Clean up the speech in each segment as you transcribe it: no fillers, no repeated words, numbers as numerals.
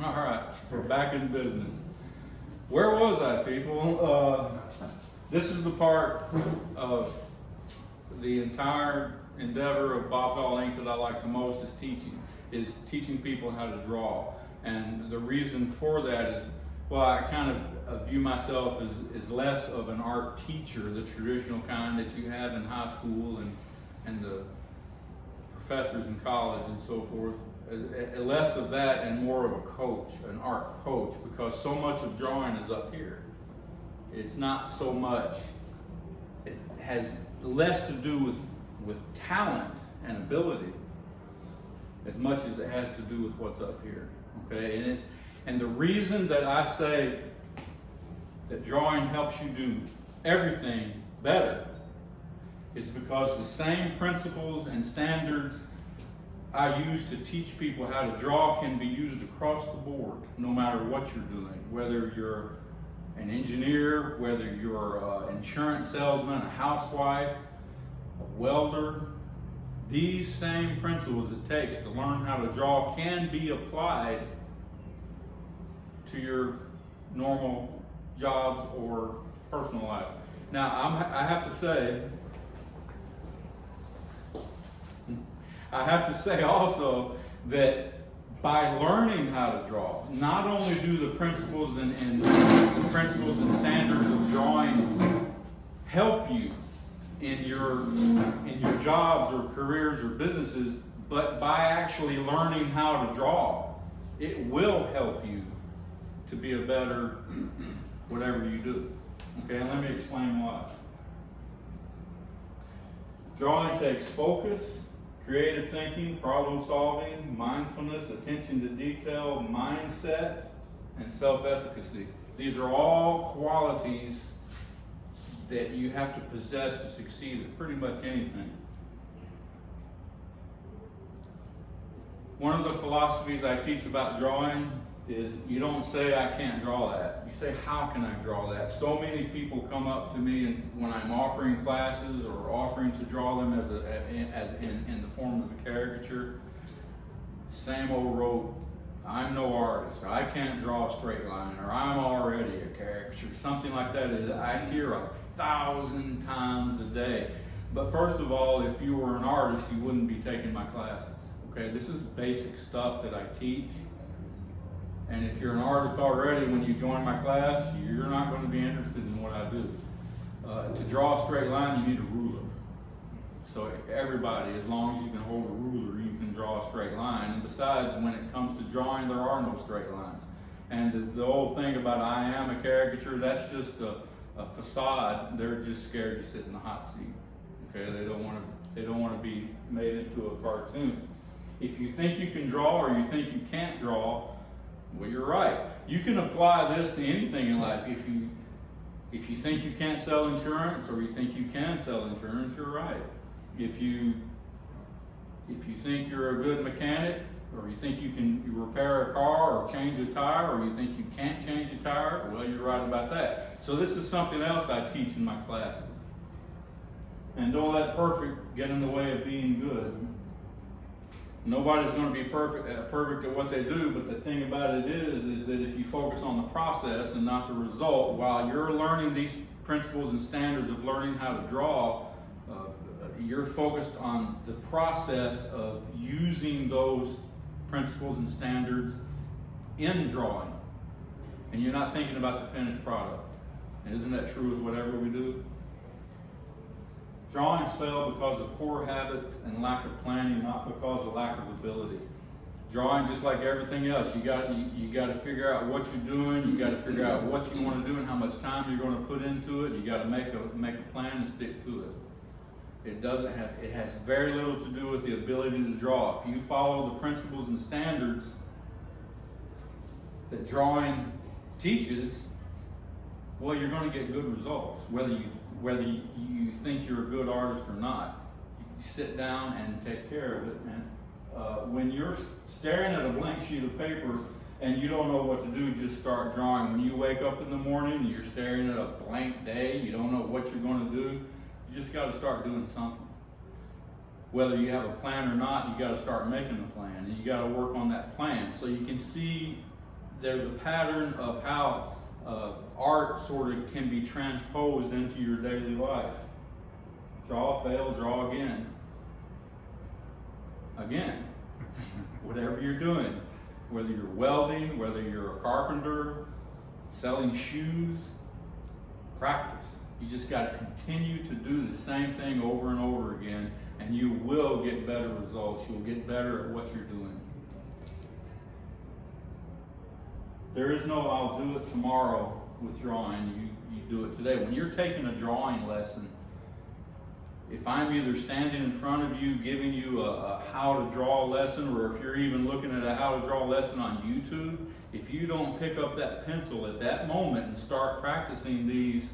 All right, we're back in business. Where was I, people? This is the part of the entire endeavor of BobDoll Inc. that I like the most is teaching people how to draw. And the reason for that is, well, I kind of view myself as less of an art teacher, the traditional kind that you have in high school and the professors in college and so forth. Less of that and more of a coach, an art coach, because so much of drawing is up here. It's not so much, it has less to do with talent and ability as much as it has to do with what's up here. Okay, and the reason that I say that drawing helps you do everything better is because the same principles and standards I use to teach people how to draw can be used across the board, no matter what you're doing. Whether you're an engineer, whether you're an insurance salesman, a housewife, a welder, these same principles it takes to learn how to draw can be applied to your normal jobs or personal lives. Now, I have to say also that by learning how to draw, not only do the principles and standards of drawing help you in your jobs or careers or businesses, but by actually learning how to draw, it will help you to be a better whatever you do. Okay, and let me explain why. Drawing takes focus, creative thinking, problem solving, mindfulness, attention to detail, mindset, and self-efficacy. These are all qualities that you have to possess to succeed at pretty much anything. One of the philosophies I teach about drawing is you don't say, I can't draw that. You say, how can I draw that? So many people come up to me and when I'm offering classes or offering to draw them as in the form of a caricature, same old rote, I'm no artist, or I can't draw a straight line, or I'm already a caricature, something like that. I hear 1,000 times a day. But first of all, if you were an artist, you wouldn't be taking my classes. Okay, this is basic stuff that I teach. And if you're an artist already, when you join my class, you're not going to be interested in what I do. To draw a straight line, you need a ruler. So everybody, as long as you can hold a ruler, you can draw a straight line. And besides, when it comes to drawing, there are no straight lines. And the whole thing about I am a caricature, that's just a facade. They're just scared to sit in the hot seat. Okay, they don't want to be made into a cartoon. If you think you can draw or you think you can't draw, well, you're right. You can apply this to anything in life. If you think you can't sell insurance or you think you can sell insurance, you're right. If you think you're a good mechanic or you think you can repair a car or change a tire or you think you can't change a tire, well, you're right about that. So this is something else I teach in my classes. And don't let perfect get in the way of being good. Nobody's going to be perfect at what they do, but the thing about it is that if you focus on the process and not the result, while you're learning these principles and standards of learning how to draw, you're focused on the process of using those principles and standards in drawing. And you're not thinking about the finished product. And isn't that true with whatever we do? Drawings fail because of poor habits and lack of planning, not because of lack of ability. Drawing, just like everything else, you got to figure out what you're doing. You got to figure out what you want to do and how much time you're going to put into it. You got to make a plan and stick to it. It has very little to do with the ability to draw. If you follow the principles and standards that drawing teaches, well, you're going to get good results, whether you think you're a good artist or not. You sit down and take care of it. And when you're staring at a blank sheet of paper and you don't know what to do, just start drawing. When you wake up in the morning and you're staring at a blank day, you don't know what you're going to do, you just got to start doing something. Whether you have a plan or not, you got to start making a plan, and you got to work on that plan so you can see there's a pattern of how art sort of can be transposed into your daily life. Draw, fail, draw again. Again. Whatever you're doing, whether you're welding, whether you're a carpenter, selling shoes, practice. You just got to continue to do the same thing over and over again, and you will get better results. You'll get better at what you're doing. There is no I'll do it tomorrow with drawing. You do it today. When you're taking a drawing lesson, if I'm either standing in front of you giving you a how to draw lesson, or if you're even looking at a how to draw lesson on YouTube, if you don't pick up that pencil at that moment and start practicing these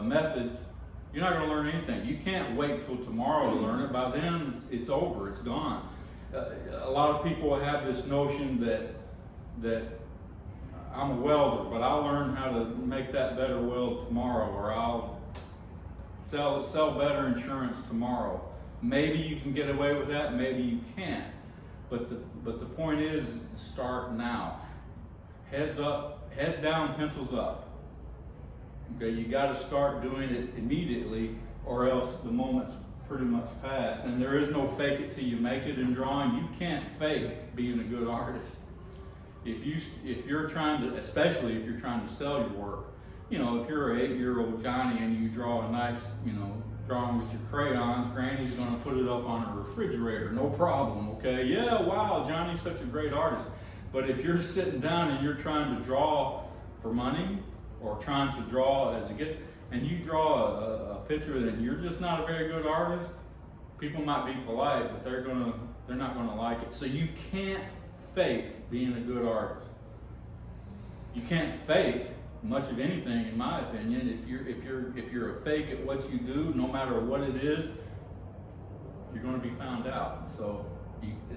methods, you're not going to learn anything. You can't wait till tomorrow to learn it. By then, it's over. It's gone. A lot of people have this notion that I'm a welder, but I'll learn how to make that better weld tomorrow, or I'll sell better insurance tomorrow. Maybe you can get away with that, maybe you can't. But the point is to start now. Heads up, head down, pencils up. Okay, you got to start doing it immediately, or else the moment's pretty much past. And there is no fake it till you make it in drawing. You can't fake being a good artist. If you're trying to, especially if you're trying to sell your work, you know, if you're an 8-year-old Johnny and you draw a nice, you know, drawing with your crayons, Granny's going to put it up on a refrigerator, no problem, okay? Yeah, wow, Johnny's such a great artist. But if you're sitting down and you're trying to draw for money, or trying to draw as a gift, and you draw a picture and you're just not a very good artist, people might be polite, but they're not gonna like it. So you can't fake being a good artist. You can't fake much of anything, in my opinion. If you're a fake at what you do, no matter what it is, you're going to be found out. So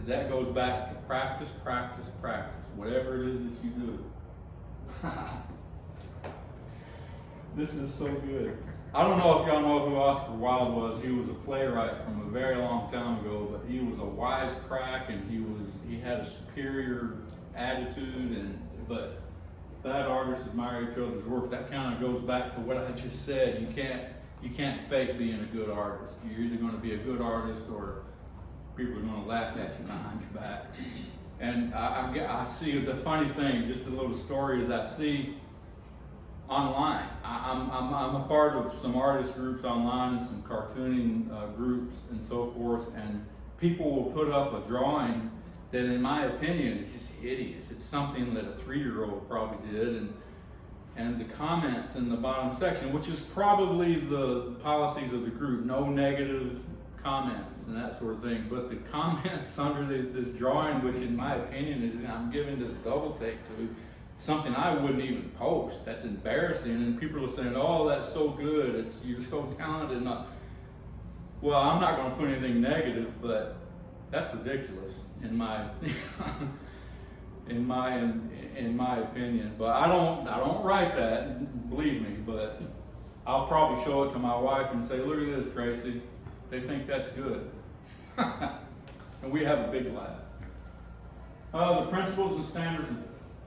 that goes back to practice, practice, practice. Whatever it is that you do. This is so good. I don't know if y'all know who Oscar Wilde was. He was a playwright from a very long time ago, but he was a wisecrack, and he had a superior attitude, but bad artists admire each other's work. That kind of goes back to what I just said. You can't fake being a good artist. You're either going to be a good artist, or people are going to laugh at you behind your back. And I see the funny thing, just a little story, is I see online. I'm a part of some artist groups online and some cartooning groups and so forth, and people will put up a drawing that, in my opinion, is just hideous. It's something that a 3-year-old probably did, and the comments in the bottom section, which is probably the policies of the group, no negative comments and that sort of thing, but the comments under this drawing, which in my opinion is, I'm giving this double take to, something I wouldn't even post. That's embarrassing, and people are saying, oh, that's so good, you're so talented. Well, I'm not going to put anything negative, but that's ridiculous in my in my opinion. But I don't write that, believe me, but I'll probably show it to my wife and say, look at this, Tracy, they think that's good. And we have a big laugh. The principles and standards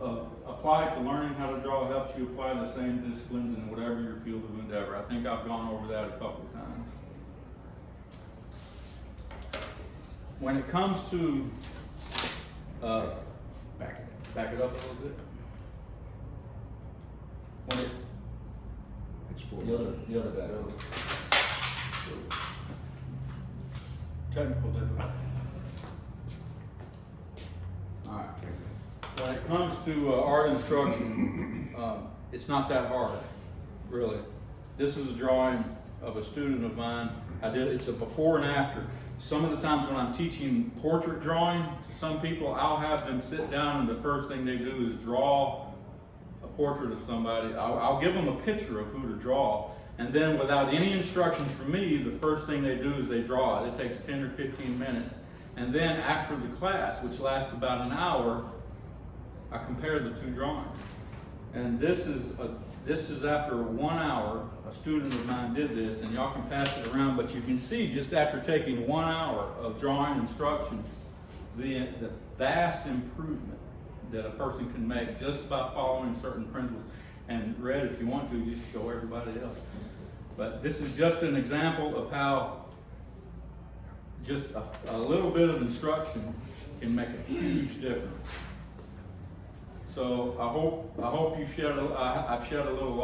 applied to learning how to draw helps you apply the same disciplines in whatever your field of endeavor. I think I've gone over that a couple of times. When it comes to back it up a little bit. The other back. Technical difficulty. All right. When it comes to art instruction, it's not that hard, really. This is a drawing of a student of mine. It's a before and after. Some of the times when I'm teaching portrait drawing to some people, I'll have them sit down and the first thing they do is draw a portrait of somebody. I'll give them a picture of who to draw, and then without any instructions from me, the first thing they do is they draw it. It takes 10 or 15 minutes. And then after the class, which lasts about an hour, I compare the two drawings. And this is after 1 hour, a student of mine did this, and y'all can pass it around, but you can see just after taking 1 hour of drawing instructions, the vast improvement that a person can make just by following certain principles. And Red, if you want to, just show everybody else. But this is just an example of how just a little bit of instruction can make a huge difference. So I hope you've I've shed a little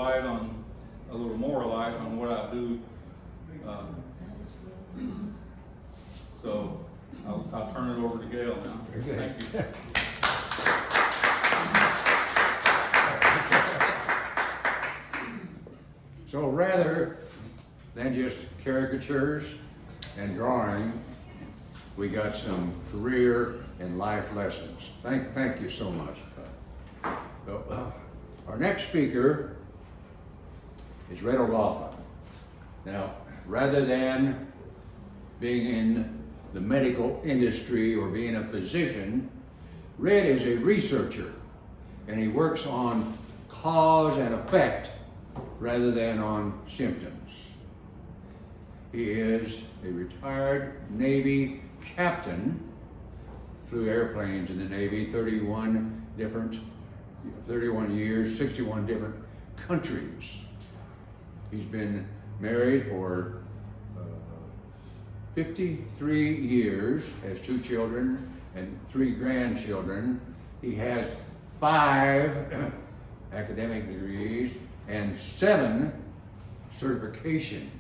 more light on what I do. So I'll turn it over to Gail now. Thank you. So rather than just caricatures and drawing, we got some career and life lessons. Thank you so much. So, our next speaker is Red O'Loughlin. Now, rather than being in the medical industry or being a physician, Red is a researcher, and he works on cause and effect rather than on symptoms. He is a retired Navy captain, flew airplanes in the Navy, 31 years, 61 different countries. He's been married for 53 years, has 2 children and 3 grandchildren. He has 5 academic degrees and 7 certifications.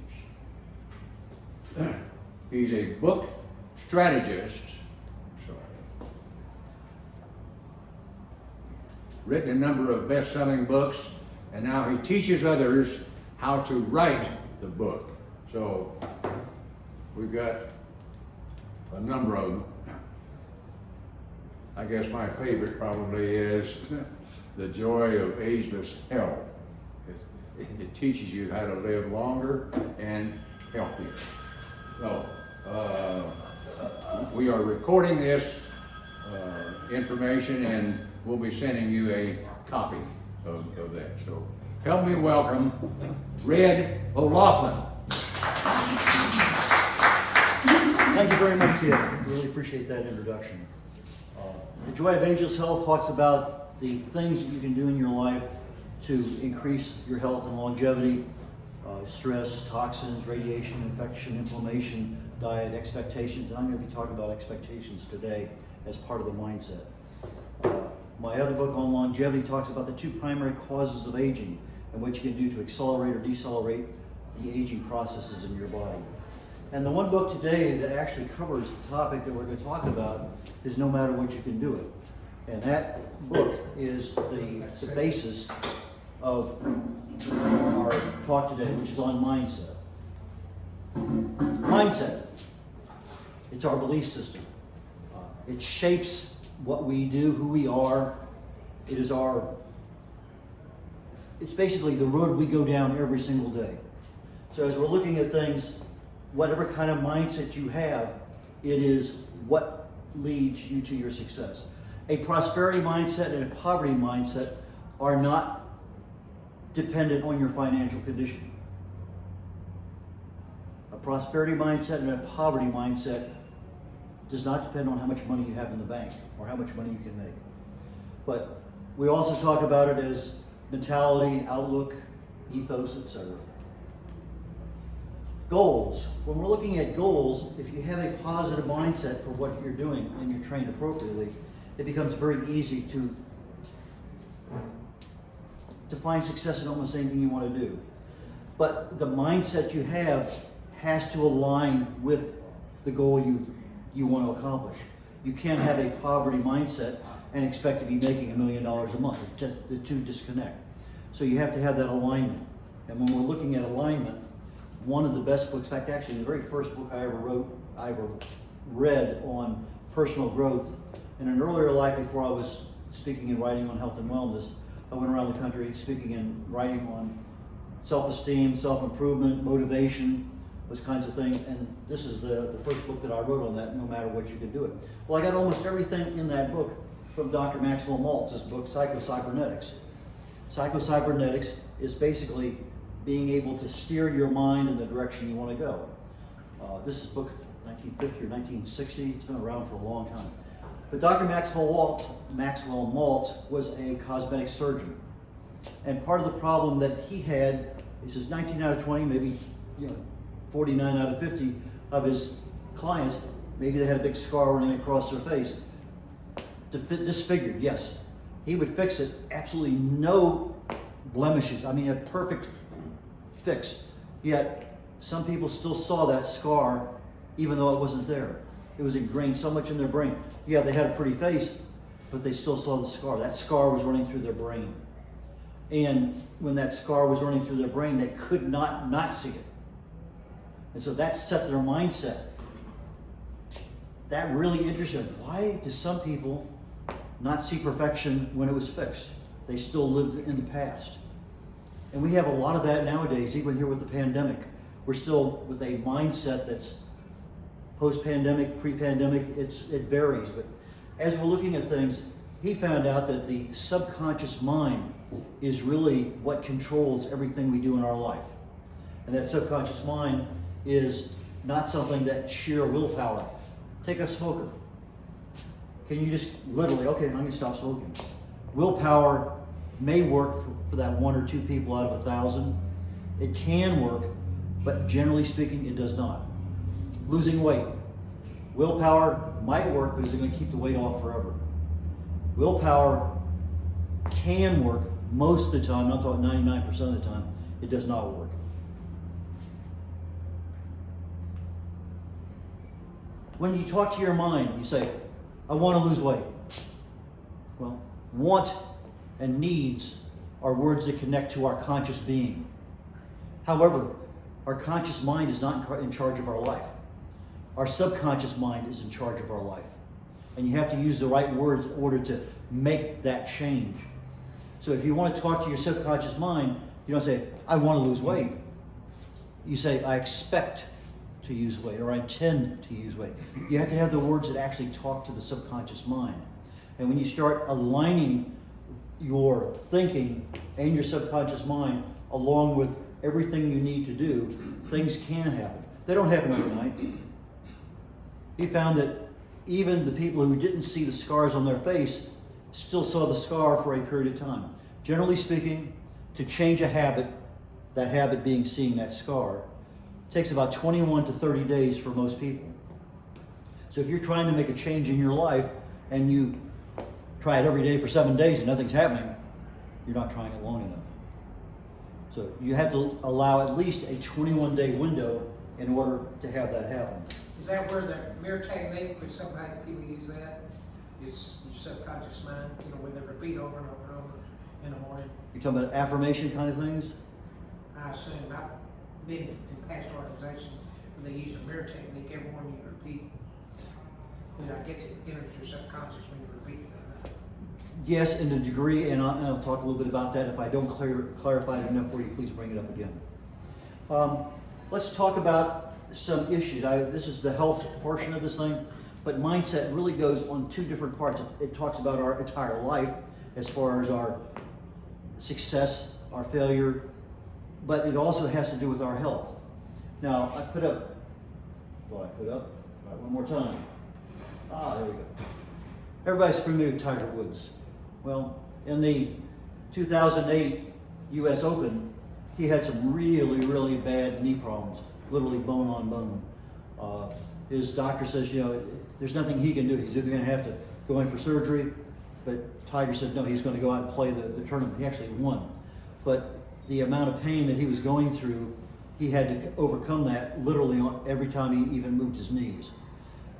He's a book strategist, written a number of best-selling books, and now he teaches others how to write the book. So we've got a number of them. I guess my favorite probably is The Joy of Ageless Health. It teaches you how to live longer and healthier. So we are recording this information, and we'll be sending you a copy of that. So help me welcome Red O'Loughlin. Thank you very much, kid. Really appreciate that introduction. The Joy of Ageless Health talks about the things that you can do in your life to increase your health and longevity, stress, toxins, radiation, infection, inflammation, diet, expectations, and I'm going to be talking about expectations today as part of the mindset. My other book on longevity talks about the 2 primary causes of aging and what you can do to accelerate or decelerate the aging processes in your body. And the one book today that actually covers the topic that we're going to talk about is No Matter What You Can Do It. And that book is the basis of our talk today, which is on mindset. Mindset, it's our belief system. It shapes what we do, who we are. It's basically the road we go down every single day. So as we're looking at things, whatever kind of mindset you have, it is what leads you to your success. A prosperity mindset and a poverty mindset are not dependent on your financial condition. A prosperity mindset and a poverty mindset does not depend on how much money you have in the bank or how much money you can make. But we also talk about it as mentality, outlook, ethos, etc. Goals. When we're looking at goals, if you have a positive mindset for what you're doing and you're trained appropriately, it becomes very easy to find success in almost anything you want to do. But the mindset you have has to align with the goal you want to accomplish. You can't have a poverty mindset and expect to be making $1 million a month. The two disconnect. So you have to have that alignment. And when we're looking at alignment, one of the best books, in fact, actually the very first book I ever read on personal growth, in an earlier life before I was speaking and writing on health and wellness, I went around the country speaking and writing on self-esteem, self-improvement, motivation, those kinds of things. And this is the first book that I wrote on that, No Matter What You Can Do It. Well, I got almost everything in that book from Dr. Maxwell Maltz's book, Psycho-Cybernetics. Psycho-Cybernetics is basically being able to steer your mind in the direction you want to go. This is book 1950 or 1960. It's been around for a long time. But Dr. Maxwell Maltz was a cosmetic surgeon. And part of the problem that he had, he says 19 out of 20, maybe 49 out of 50 of his clients, maybe they had a big scar running across their face. Disfigured, yes. He would fix it, absolutely no blemishes. I mean, a perfect fix. Yet, some people still saw that scar even though it wasn't there. It was ingrained so much in their brain. Yeah, they had a pretty face, but they still saw the scar. That scar was running through their brain. And when that scar was running through their brain, they could not see it. And so that set their mindset. That really interested them. Why do some people not see perfection when it was fixed? They still lived in the past. And we have a lot of that nowadays, even here with the pandemic. We're still with a mindset that's post-pandemic, pre-pandemic, it varies. But as we're looking at things, he found out that the subconscious mind is really what controls everything we do in our life. And that subconscious mind is not something that sheer willpower. Take a smoker. Can you just literally, okay, I'm going to stop smoking. Willpower may work for that 1 or 2 people out of 1,000. It can work, but generally speaking, it does not. Losing weight. Willpower might work, but is it going to keep the weight off forever? Willpower can work most of the time. I'm talking 99% of the time. It does not work. When you talk to your mind, you say, I want to lose weight. Well, want and needs are words that connect to our conscious being. However, our conscious mind is not in charge of our life. Our subconscious mind is in charge of our life. And you have to use the right words in order to make that change. So if you want to talk to your subconscious mind, you don't say, I want to lose weight. You say, I expect to use weight, or I intend to use weight. You have to have the words that actually talk to the subconscious mind. And when you start aligning your thinking and your subconscious mind along with everything you need to do, things can happen. They don't happen overnight. He found that even the people who didn't see the scars on their face still saw the scar for a period of time. Generally speaking, to change a habit, that habit being seeing that scar, takes about 21 to 30 days for most people. So if you're trying to make a change in your life and you try it every day for 7 days and nothing's happening, you're not trying it long enough. So you have to allow at least a 21-day window in order to have that happen. Is that where the mirror technique, which sometimes people use that, is your subconscious mind, when they repeat over and over and over in the morning? You're talking about affirmation kind of things? I assume, I've been in past organizations where they use the mirror technique, every morning you repeat. I guess it enters your subconscious when you repeat it. Yes, in a degree, and I'll talk a little bit about that. If I don't clarify it enough for you, please bring it up again. Let's talk about some issues. This is the health portion of this thing, but mindset really goes on 2 different parts. It talks about our entire life as far as our success, our failure, but it also has to do with our health. Now, I put up, all right, one more time. There we go. Everybody's familiar with Tiger Woods. Well, in the 2008 US Open, he had some really, really bad knee problems, literally bone on bone. His doctor says, there's nothing he can do. He's either going to have to go in for surgery, but Tiger said no, he's going to go out and play the tournament. He actually won. But the amount of pain that he was going through, he had to overcome that literally every time he even moved his knees.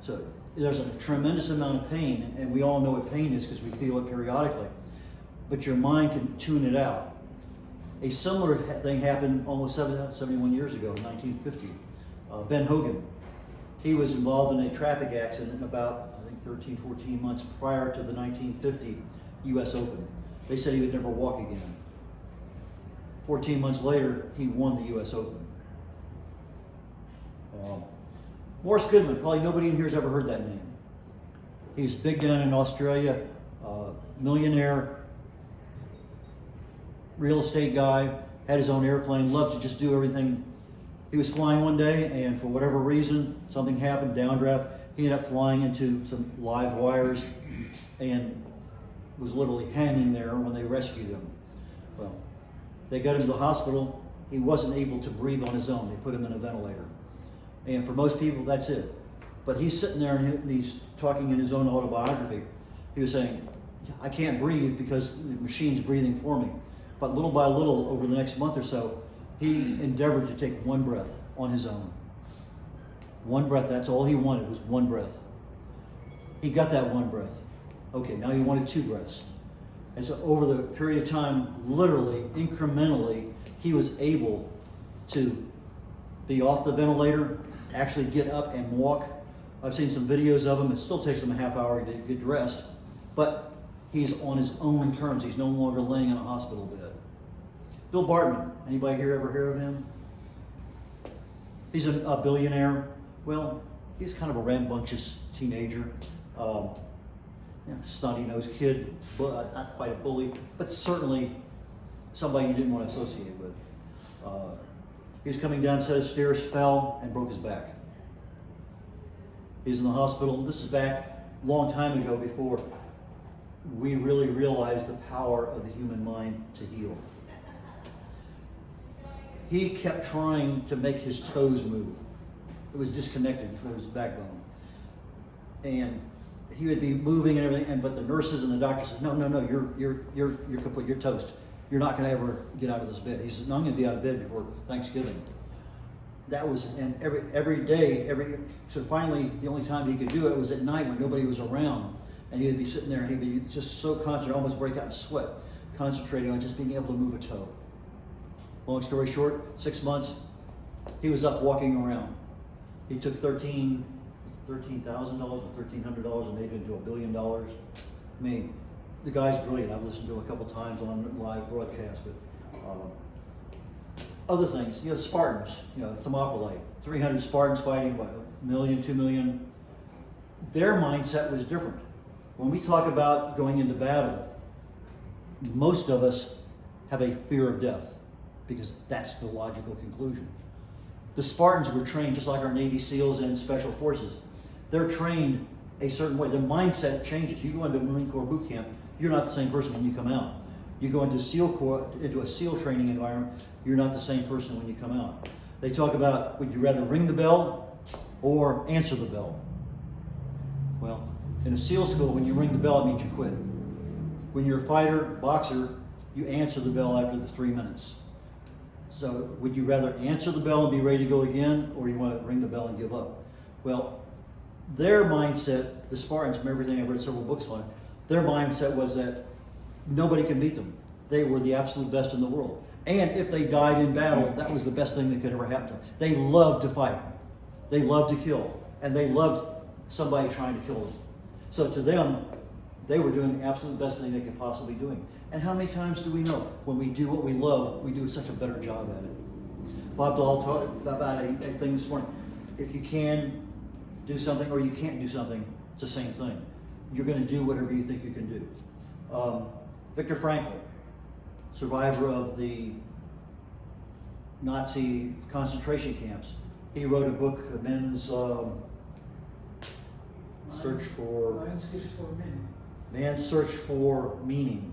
So there's a tremendous amount of pain, and we all know what pain is because we feel it periodically. But your mind can tune it out. A similar thing happened almost 71 years ago, in 1950. Ben Hogan, he was involved in a traffic accident about, 13, 14 months prior to the 1950 US Open. They said he would never walk again. 14 months later, he won the US Open. Morris Goodman, probably nobody in here has ever heard that name. He's big down in Australia, millionaire, real estate guy, had his own airplane, loved to just do everything. He was flying one day, and for whatever reason, something happened, downdraft. He ended up flying into some live wires and was literally hanging there when they rescued him. Well, they got him to the hospital. He wasn't able to breathe on his own. They put him in a ventilator. And for most people, that's it. But he's sitting there and he's talking in his own autobiography. He was saying, I can't breathe because the machine's breathing for me. But little by little, over the next month or so, he endeavored to take one breath on his own. One breath, that's all he wanted, was one breath. He got that one breath. Okay, now he wanted 2 breaths. And so over the period of time, literally, incrementally, he was able to be off the ventilator, actually get up and walk. I've seen some videos of him. It still takes him a half hour to get dressed, but he's on his own terms. He's no longer laying in a hospital bed. Bill Bartman, anybody here ever hear of him? He's a billionaire. Well, he's kind of a rambunctious teenager, snotty-nosed kid, not quite a bully, but certainly somebody you didn't want to associate with. He was coming down a set of stairs, fell, and broke his back. He's in the hospital. This is back a long time ago, before we really realized the power of the human mind to heal. He kept trying to make his toes move. It was disconnected from his backbone. And he would be moving and everything, but the nurses and the doctors said, no, you're complete, you're toast. You're not gonna ever get out of this bed. He said, no, I'm gonna be out of bed before Thanksgiving. That was, and every day, so finally, the only time he could do it was at night when nobody was around. And he would be sitting there, he'd be just so concentrated, almost break out in sweat, concentrating on just being able to move a toe. Long story short, 6 months, he was up walking around. He took $13,000 or $1,300 and made it into $1 billion. I mean, the guy's brilliant. I've listened to him a couple times on live broadcast, but other things, Spartans, Thermopylae, 300 Spartans fighting, what, 1 million, 2 million. Their mindset was different. When we talk about going into battle, most of us have a fear of death, because that's the logical conclusion. The Spartans were trained just like our Navy SEALs and Special Forces. They're trained a certain way. Their mindset changes. You go into Marine Corps boot camp, you're not the same person when you come out. You go into SEAL Corps, into a SEAL training environment, you're not the same person when you come out. They talk about, would you rather ring the bell or answer the bell? Well, in a SEAL school, when you ring the bell, it means you quit. When you're a fighter, boxer, you answer the bell after the 3 minutes. So would you rather answer the bell and be ready to go again, or you want to ring the bell and give up? Well, their mindset, the Spartans, from everything I've read several books on it, their mindset was that nobody can beat them. They were the absolute best in the world. And if they died in battle, that was the best thing that could ever happen to them. They loved to fight. They loved to kill. And they loved somebody trying to kill them. So to them, they were doing the absolute best thing they could possibly be doing. And how many times do we know when we do what we love, we do such a better job at it? BobDoll talked about a thing this morning. If you can do something or you can't do something, it's the same thing. You're going to do whatever you think you can do. Viktor Frankl, survivor of the Nazi concentration camps, he wrote a book, Men's Search for Man's Search for Meaning.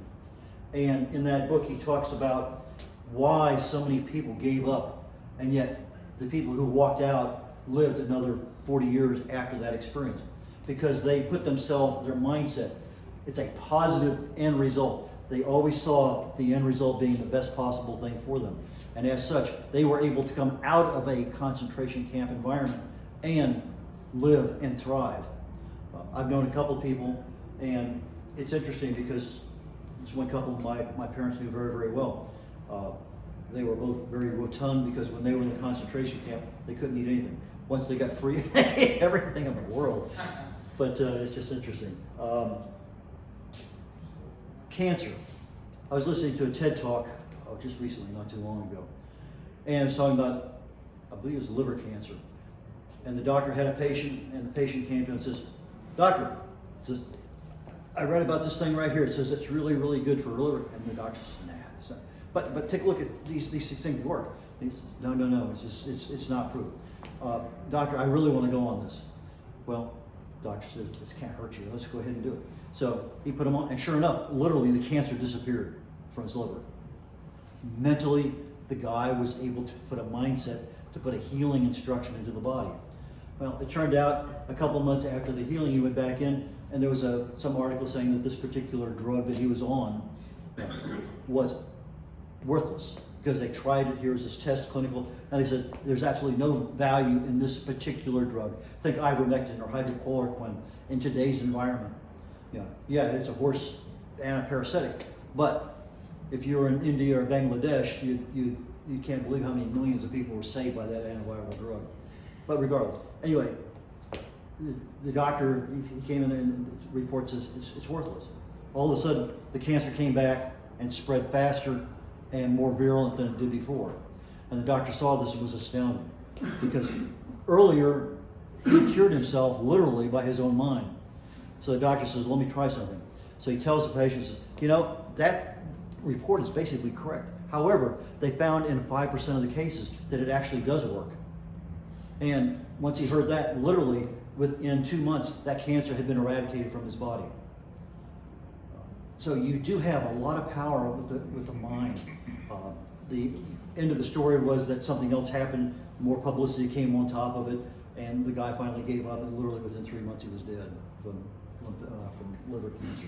And in that book, he talks about why so many people gave up, and yet the people who walked out lived another 40 years after that experience, because they put themselves, their mindset, it's a positive end result. They always saw the end result being the best possible thing for them. And as such, they were able to come out of a concentration camp environment and live and thrive. I've known a couple people, and it's interesting because it's one couple my parents knew very, very well. They were both very rotund, because when they were in the concentration camp, they couldn't eat anything. Once they got free, they ate everything in the world. But it's just interesting. Cancer. I was listening to a TED Talk just recently, not too long ago, and it was talking about, I believe it was liver cancer. And the doctor had a patient, and the patient came to him and says, "Doctor," says, "I read about this thing right here. It says it's really, really good for liver." And the doctor says, "Nah, it's not. But take a look at these things work." And he says, No, it's not proved. "Doctor, I really want to go on this." Well, Doctor said, this can't hurt you, let's go ahead and do it. So he put him on, and sure enough, literally the cancer disappeared from his liver. Mentally, the guy was able to put a mindset to put a healing instruction into the body. Well, it turned out a couple months after the healing, he went back in, and there was some article saying that this particular drug that he was on was worthless because they tried it. Here was this test, clinical, and they said there's absolutely no value in this particular drug. Think ivermectin or hydrochloroquine in today's environment. Yeah, it's a horse antiparasitic, but if you were in India or Bangladesh, you can't believe how many millions of people were saved by that antiviral drug. But regardless, anyway, the doctor, he came in there and the report says it's worthless. All of a sudden, the cancer came back and spread faster and more virulent than it did before. And the doctor saw this and was astounded because earlier he cured himself literally by his own mind. So the doctor says, let me try something. So he tells the patient, says, that report is basically correct. However, they found in 5% of the cases that it actually does work. And once he heard that, literally within 2 months, that cancer had been eradicated from his body. So you do have a lot of power with the mind. The end of the story was that something else happened, more publicity came on top of it, and the guy finally gave up, and literally within 3 months he was dead from liver cancer.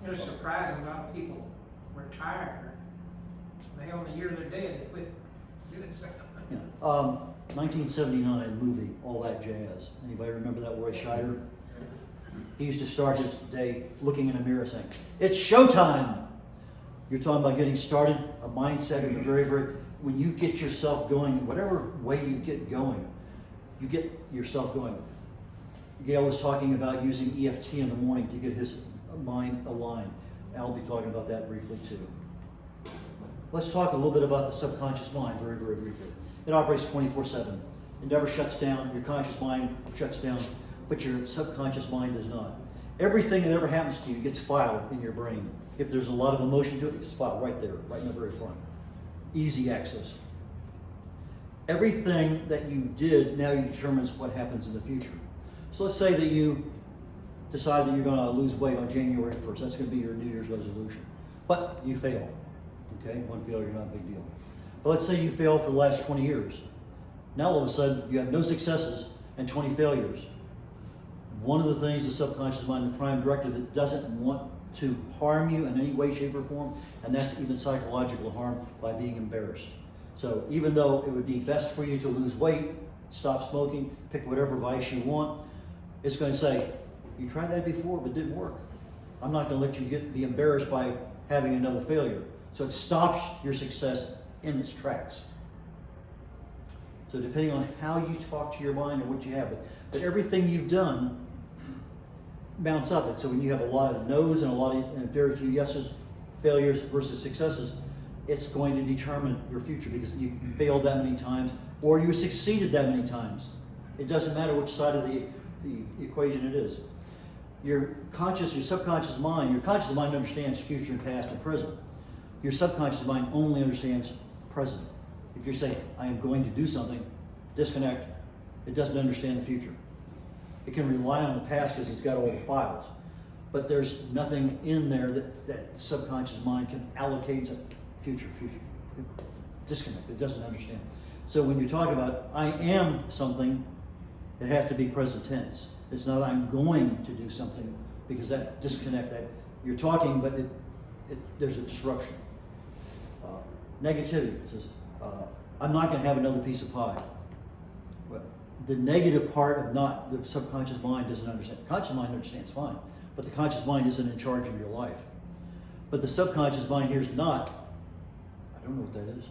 It's surprising a lot of people retire. They only year they're dead, they quit doing stuff. Yeah. 1979 movie, All That Jazz. Anybody remember that, Roy Scheider? He used to start his day looking in a mirror saying, it's showtime. You're talking about getting started, a mindset in the when you get yourself going, whatever way you get going, you get yourself going. Gail was talking about using EFT in the morning to get his mind aligned. I'll be talking about that briefly too. Let's talk a little bit about the subconscious mind very, very briefly. It operates 24/7. It never shuts down. Your conscious mind shuts down, but your subconscious mind does not. Everything that ever happens to you gets filed in your brain. If there's a lot of emotion to it, it's filed right there, right in the very front. Easy access. Everything that you did now determines what happens in the future. So let's say that you decide that you're going to lose weight on January 1st. That's going to be your New Year's resolution. But you fail. Okay, one failure, not a big deal. But let's say you fail for the last 20 years. Now all of a sudden you have no successes and 20 failures. One of the things the subconscious mind, the prime directive, it doesn't want to harm you in any way, shape, or form, and that's even psychological harm by being embarrassed. So even though it would be best for you to lose weight, stop smoking, pick whatever vice you want, it's going to say, you tried that before but it didn't work. I'm not going to let you be embarrassed by having another failure. So it stops your success in its tracks. So depending on how you talk to your mind and what you have, but everything you've done mounts up. And so when you have a lot of no's and very few yeses, failures versus successes, it's going to determine your future because you failed that many times or you succeeded that many times. It doesn't matter which side of the equation it is. Your subconscious mind, your conscious mind understands future and past and present. Your subconscious mind only understands present. If you're saying, I am going to do something, disconnect, it doesn't understand the future. It can rely on the past because it's got all the files. But there's nothing in there that subconscious mind can allocate to future. Disconnect, it doesn't understand. So when you talk about, I am something, it has to be present tense. It's not I'm going to do something because that disconnect, that you're talking, but there's a disruption. Negativity says, I'm not going to have another piece of pie. Well, the negative part of the subconscious mind doesn't understand. The conscious mind understands fine, but the conscious mind isn't in charge of your life. But the subconscious mind hears not, I don't know what that is.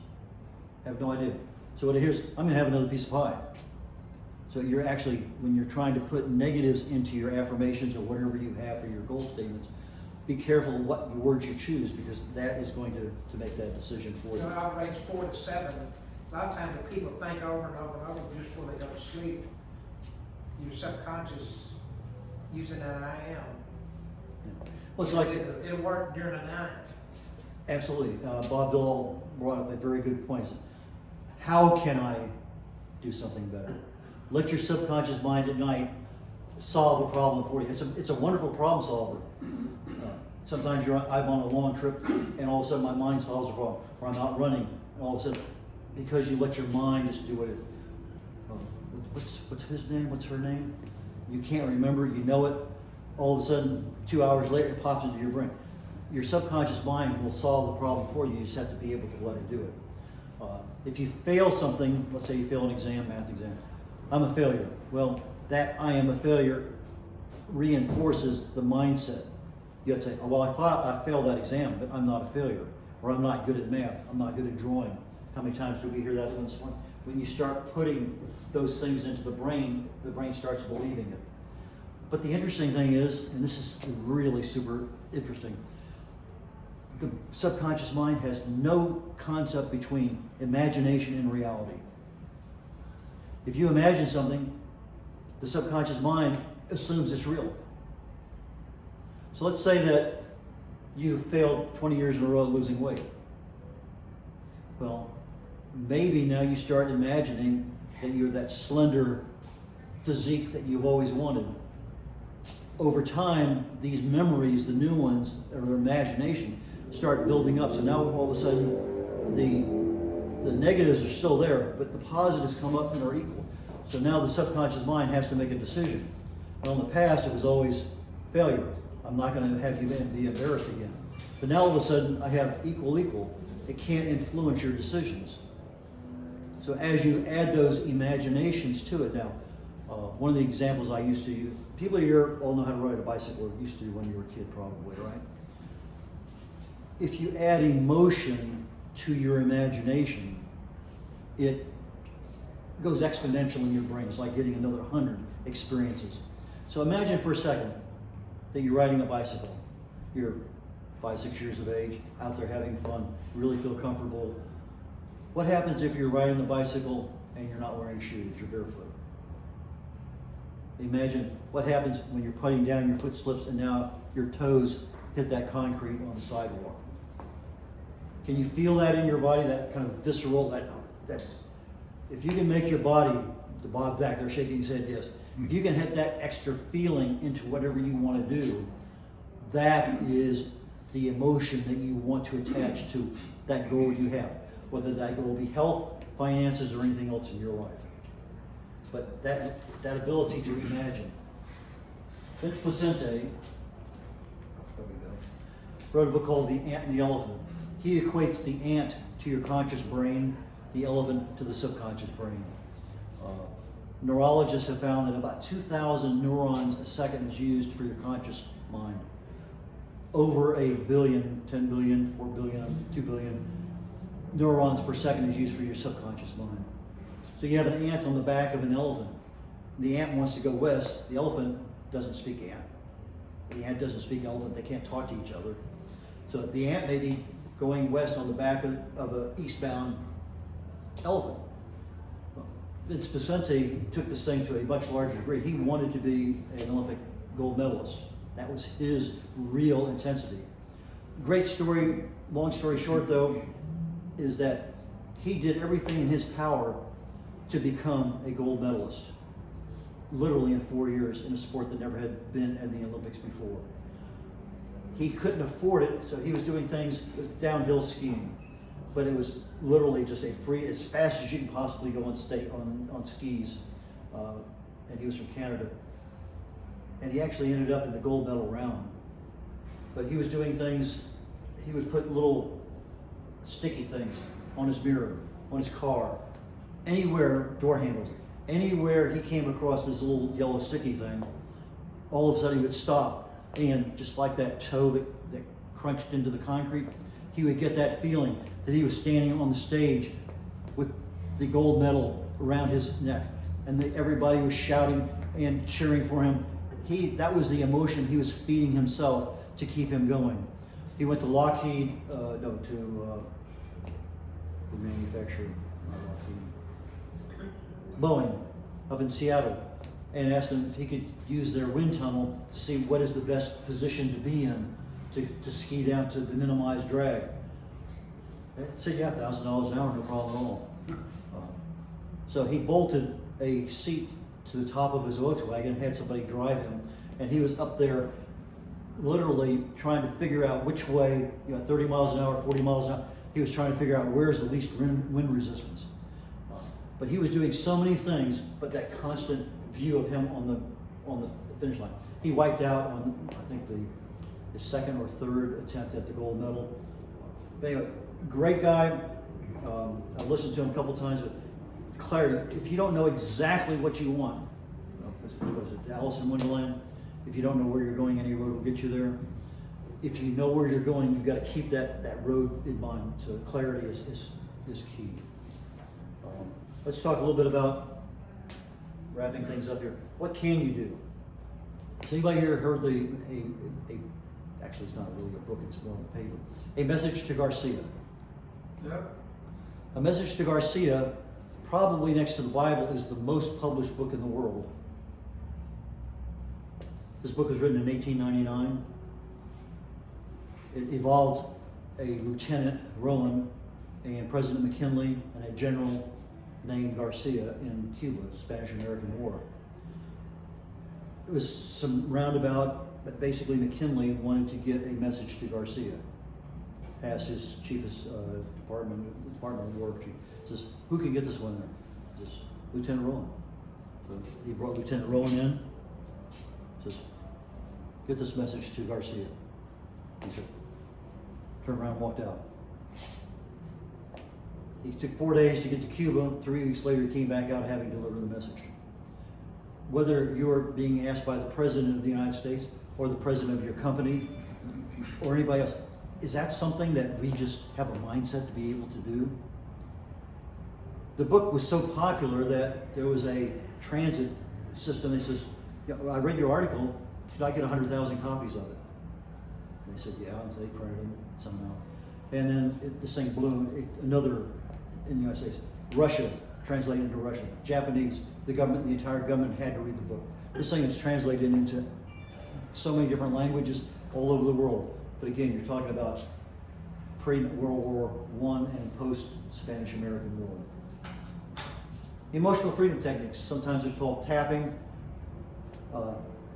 I have no idea. So what it hears, I'm going to have another piece of pie. So you're actually, when you're trying to put negatives into your affirmations or whatever you have for your goal statements, be careful what words you choose because that is going to make that decision for you. It operates 4 to 7. A lot of times if people think over and over and over just before they go to sleep, your subconscious using that I am. Yeah. Well, it's like it'll work during the night. Absolutely. Bob Doll brought up a very good point. How can I do something better? Let your subconscious mind at night solve a problem for you. It's a wonderful problem solver. Sometimes I'm on a long trip and all of a sudden my mind solves a problem, or I'm out running and all of a sudden, because you let your mind just do what it, what's his name, what's her name? You can't remember, you know it, all of a sudden 2 hours later it pops into your brain. Your subconscious mind will solve the problem for you, you just have to be able to let it do it. If you fail something, let's say you fail an exam, math exam, I'm a failure. Well, that I am a failure reinforces the mindset. You have to say, oh, well, I failed that exam, but I'm not a failure. Or I'm not good at math, I'm not good at drawing. How many times do we hear that once? When you start putting those things into the brain starts believing it. But the interesting thing is, and this is really super interesting, the subconscious mind has no concept between imagination and reality. If you imagine something, the subconscious mind assumes it's real. So let's say that you failed 20 years in a row losing weight. Well, maybe now you start imagining that you're that slender physique that you've always wanted. Over time, these memories, the new ones, or their imagination, start building up. So now all of a sudden, the negatives are still there, but the positives come up and are equal. So now the subconscious mind has to make a decision. Well, in the past, it was always failure. I'm not going to have you be embarrassed again. But now all of a sudden, I have equal. It can't influence your decisions. So as you add those imaginations to it now, one of the examples I used to use, people here all know how to ride a bicycle, or used to when you were a kid probably, right? If you add emotion to your imagination, it goes exponential in your brain. It's like getting another 100 experiences. So imagine for a second that you're riding a bicycle. You're 5, 6 years of age, out there having fun, really feel comfortable. What happens if you're riding the bicycle and you're not wearing shoes, you're barefoot? Imagine what happens when you're putting down, your foot slips and now your toes hit that concrete on the sidewalk. Can you feel that in your body, that kind of visceral, that if you can make your body, the Bob back there shaking his head, yes, if you can hit that extra feeling into whatever you want to do, that is the emotion that you want to attach to that goal you have, whether that goal be health, finances, or anything else in your life. But that ability to imagine. Vince Placente, wrote a book called The Ant and the Elephant. He equates the ant to your conscious brain, the elephant to the subconscious brain. Neurologists have found that about 2,000 neurons a second is used for your conscious mind. Over 1 billion, 10 billion, 4 billion, 2 billion neurons per second is used for your subconscious mind. So you have an ant on the back of an elephant. The ant wants to go west. The elephant doesn't speak ant. The ant doesn't speak elephant. They can't talk to each other. So the ant may be going west on the back of an eastbound elephant. Vince Placente took this thing to a much larger degree. He wanted to be an Olympic gold medalist. That was his real intensity. Great story, long story short though, is that he did everything in his power to become a gold medalist. Literally in 4 years in a sport that never had been at the Olympics before. He couldn't afford it, so he was doing things with downhill skiing. But it was literally just a free, as fast as you can possibly go on skis. And he was from Canada. And he actually ended up in the gold medal round. But he was doing things, he would put little sticky things on his mirror, on his car, anywhere, door handles, anywhere he came across this little yellow sticky thing, all of a sudden he would stop. And just like that toe that crunched into the concrete, he would get that feeling that he was standing on the stage with the gold medal around his neck. And everybody was shouting and cheering for him. That was the emotion he was feeding himself to keep him going. He went to Lockheed, the manufacturer, not Lockheed, Boeing, up in Seattle, and asked him if he could use their wind tunnel to see what is the best position to be in to ski down to minimize drag. They said, yeah, $1,000 an hour, no problem at all. So he bolted a seat to the top of his Volkswagen, had somebody drive him, and he was up there literally trying to figure out which way, 30 miles an hour, 40 miles an hour, he was trying to figure out where's the least wind resistance. But he was doing so many things, but that constant view of him on the finish line. He wiped out on, I think, his second or third attempt at the gold medal. But anyway, great guy. I've listened to him a couple times, but clarity, if you don't know exactly what you want, was it Alice in Wonderland? If you don't know where you're going, any road will get you there. If you know where you're going, you've got to keep that road in mind. So clarity is key. Let's talk a little bit about wrapping things up here. What can you do? Has anybody here heard actually it's not really a book, it's more of a paper. A Message to Garcia. Yep. A Message to Garcia, probably next to the Bible, is the most published book in the world. This book was written in 1899. It evolved a Lieutenant Rowan and President McKinley and a general named Garcia in Cuba, Spanish-American War. It was some roundabout, but basically McKinley wanted to get a message to Garcia. Asked his chiefest Department of War chief, says, who can get this one there? Says, Lieutenant Rowan. So he brought Lieutenant Rowan in, says, get this message to Garcia. He said, turned around and walked out. He took 4 days to get to Cuba. 3 weeks later, he came back out having delivered the message. Whether you're being asked by the President of the United States or the President of your company or anybody else, is that something that we just have a mindset to be able to do? The book was so popular that there was a transit system that says, I read your article, could I get 100,000 copies of it? And they said, yeah, and they printed them somehow. And then this thing blew. Another in the United States, Russia, translated into Russian, Japanese, the entire government had to read the book. This thing is translated into so many different languages all over the world. But again, you're talking about pre-World War I and post-Spanish-American War. Emotional freedom techniques, sometimes they're called tapping,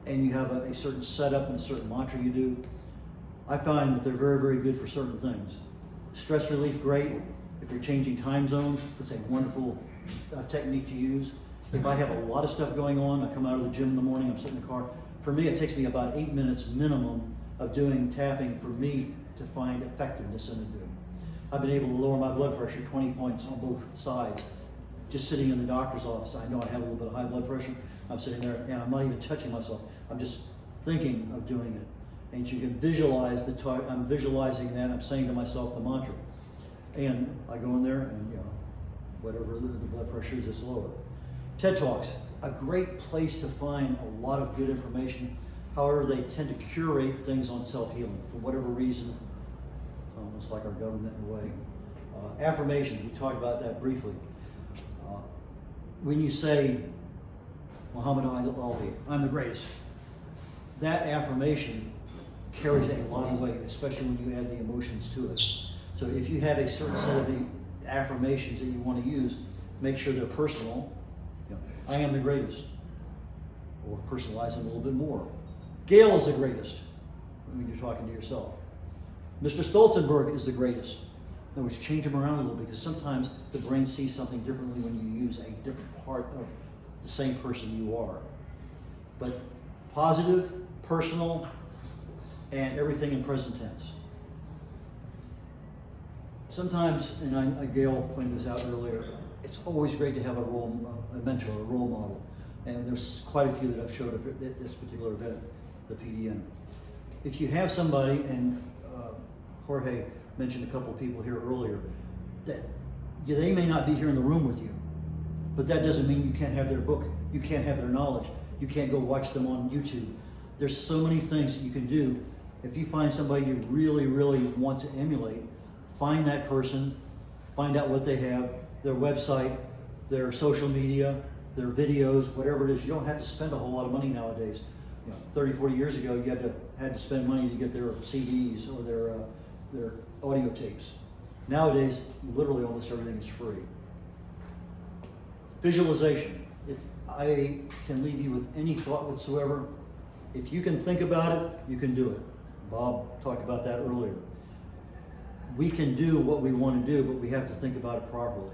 and you have a certain setup and a certain mantra you do. I find that they're very, very good for certain things. Stress relief, great. If you're changing time zones, it's a wonderful technique to use. If I have a lot of stuff going on, I come out of the gym in the morning, I'm sitting in the car. For me, it takes me about 8 minutes minimum of doing tapping for me to find effectiveness in it. I've been able to lower my blood pressure 20 points on both sides. Just sitting in the doctor's office, I know I have a little bit of high blood pressure. I'm sitting there and I'm not even touching myself. I'm just thinking of doing it. And you can visualize I'm visualizing that, I'm saying to myself the mantra. And I go in there and, whatever the blood pressure is, it's lower. TED Talks, a great place to find a lot of good information. However, they tend to curate things on self-healing for whatever reason. It's almost like our government in a way. Affirmations, we talked about that briefly. When you say, Muhammad Ali, I'm the greatest, that affirmation carries a lot of weight, especially when you add the emotions to it. So if you have a certain set of affirmations that you want to use, make sure they're personal. I am the greatest. Or personalize them a little bit more. Gail is the greatest, when you're talking to yourself. Mr. Stoltenberg is the greatest. In other words, change them around a little, because sometimes the brain sees something differently when you use a different part of the same person you are. But positive, personal, and everything in present tense. Sometimes, and Gail pointed this out earlier, it's always great to have a mentor, a role model. And there's quite a few that have showed up at this particular event, the PDN. If you have somebody, and Jorge mentioned a couple of people here earlier, that they may not be here in the room with you, but that doesn't mean you can't have their book, you can't have their knowledge, you can't go watch them on YouTube. There's so many things that you can do. If you find somebody you really, really want to emulate, find that person, find out what they have, their website, their social media, their videos, whatever it is. You don't have to spend a whole lot of money nowadays. 30, 40 years ago, you had to spend money to get their CDs or their audio tapes. Nowadays, literally almost everything is free. Visualization. if I can leave you with any thought whatsoever, if you can think about it, you can do it. Bob talked about that earlier. We can do what we want to do, but we have to think about it properly.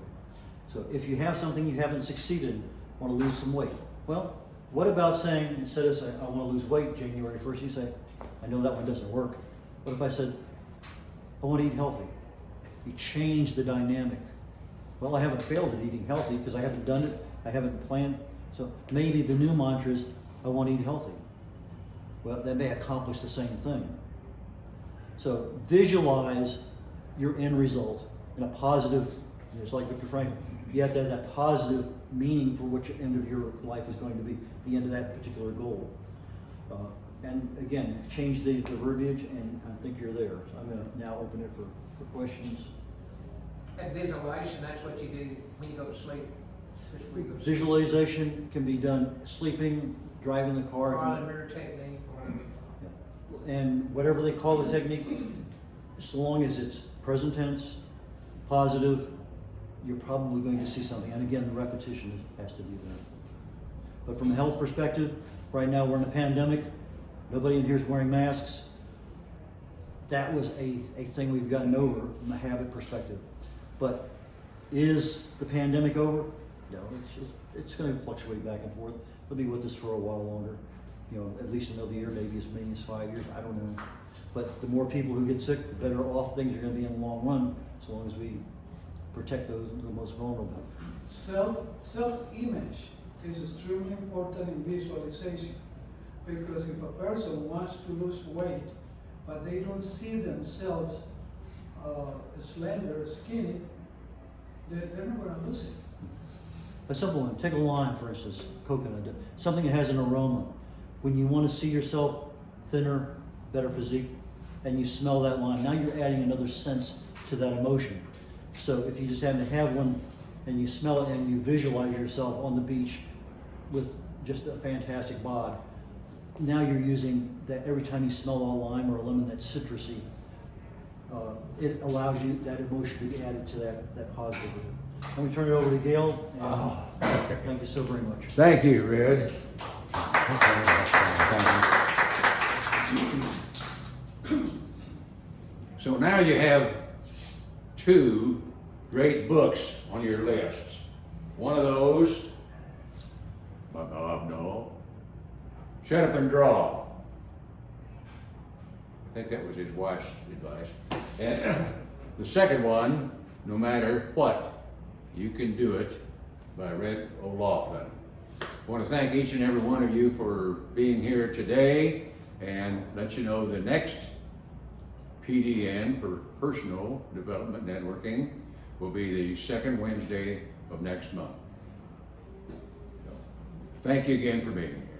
So if you have something you haven't succeeded in, want to lose some weight, well, what about saying, instead of saying, I want to lose weight January 1st, you say, I know that one doesn't work. What if I said, I want to eat healthy? You change the dynamic. Well, I haven't failed at eating healthy because I haven't done it, I haven't planned. So maybe the new mantra is, I want to eat healthy. Well, that may accomplish the same thing. So visualize your end result in a positive, just like Victor Franklin, you have to have that positive meaning for which end of your life is going to be, the end of that particular goal. And again, change the verbiage, and I think you're there. So I'm going to now open it for questions. And visualization, that's what you do when you go to sleep. Just before you go to sleep. Visualization can be done sleeping, driving the car. Trial and error technique, whatever. Yeah. And whatever they call the technique, so long as it's present tense, positive, you're probably going to see something. And again, the repetition has to be there. But from a health perspective, right now we're in a pandemic. Nobody in here is wearing masks. That was a thing we've gotten over from a habit perspective. But is the pandemic over? No, it's going to fluctuate back and forth. It'll be with us for a while longer. You know, at least another year, maybe as many as 5 years. I don't know. But the more people who get sick, the better off things are going to be in the long run, so long as we protect the most vulnerable. Self-image is extremely important in visualization, because if a person wants to lose weight, but they don't see themselves slender, skinny, they're not going to lose it. A simple one, take a lime, for instance, coconut, something that has an aroma. When you want to see yourself thinner, better physique, and you smell that lime, now you're adding another sense to that emotion. So if you just happen to have one and you smell it and you visualize yourself on the beach with just a fantastic bod, now you're using that every time you smell a lime or a lemon that's citrusy, it allows you that emotion to be added to that positive. Let me turn it over to Gail, and thank you so very much. Thank you, Red. So now you have two great books on your list. One of those by BobDoll, Shut Up and Draw. I think that was his wife's advice. And the second one, No Matter What, You Can Do It, by Red O'Loughlin. I want to thank each and every one of you for being here today, and let you know the next PDN, for Personal Development Networking, will be the second Wednesday of next month. Thank you again for being here.